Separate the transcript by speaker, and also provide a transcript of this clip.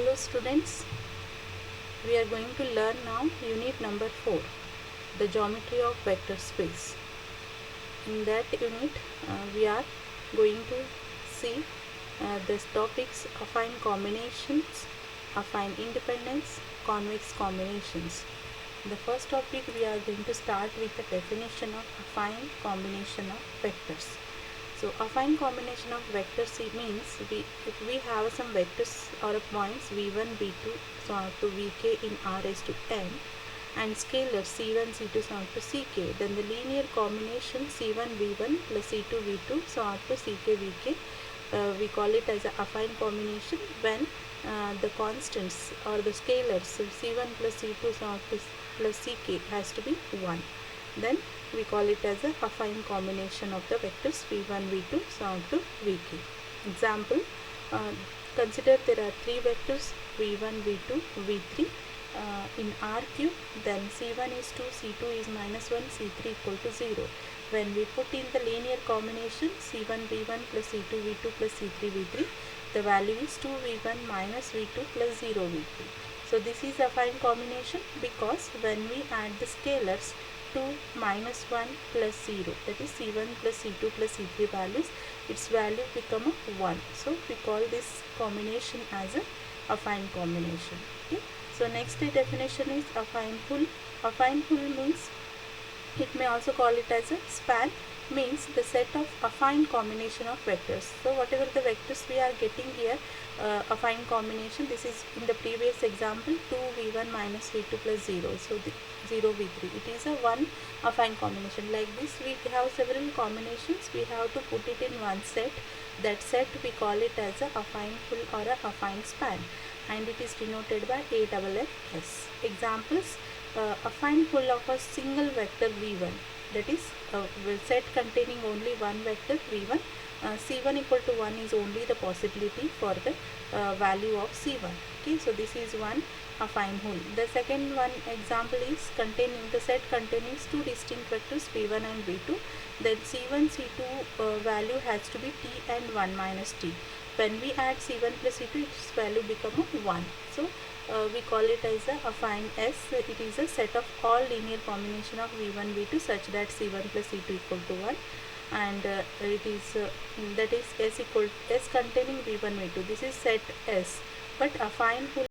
Speaker 1: Hello students, we are going to learn now unit number 4, the geometry of vector space. In that unit we are going to see the topics affine combinations, affine independence, convex combinations. The first topic we are going to start with the definition of affine combination of vectors. So affine combination of vectors means if we have some vectors or points v1, v2 so on to vk in R raised to n and scalars c1, c2 so on to ck, then the linear combination c1, v1 plus c2, v2 so on to ck, vk, we call it as an affine combination when the constants or the scalars so c1 plus c2 so on to plus ck has to be 1. Then we call it as a affine combination of the vectors v1, v2 so on to vk. Example, consider there are three vectors v1, v2, v3 in R cube, then c1 is 2, c2 is minus 1, c3 equal to 0. When we put in the linear combination c1 v1 plus c2 v2 plus c3 v3, the value is 2 v1 minus v2 plus 0 v3. So this is affine combination because when we add the scalars 2 minus 1 plus 0, that is c1 plus c2 plus c3 values, its value become a 1. So we call this combination as a affine combination. Okay. So next definition is affine full. Affine full means, it may also call it as a span, means the set of affine combination of vectors. So whatever the vectors we are getting here, affine combination, this is in the previous example 2 v1 minus v2 plus 0, so 0 v3, it is a one affine combination. Like this we have several combinations, we have to put it in one set. That set we call it as a affine full or a affine span, and it is denoted by AFFS. Examples, affine full of a single vector v1, that is a set containing only one vector v1. c1 equal to 1 is only the possibility for the value of c1. Okay, so this is one affine full. The second one example is containing the set containing two distinct vectors v1 and v2, then c1 c2 value has to be t and 1 minus t. When we add c1 plus c2, its value become a 1. So we call it as a affine S. It is a set of all linear combination of v1 v2 such that c1 plus c2 equal to 1, and it is that is S equal S containing v1 v2. This is set S, but affine full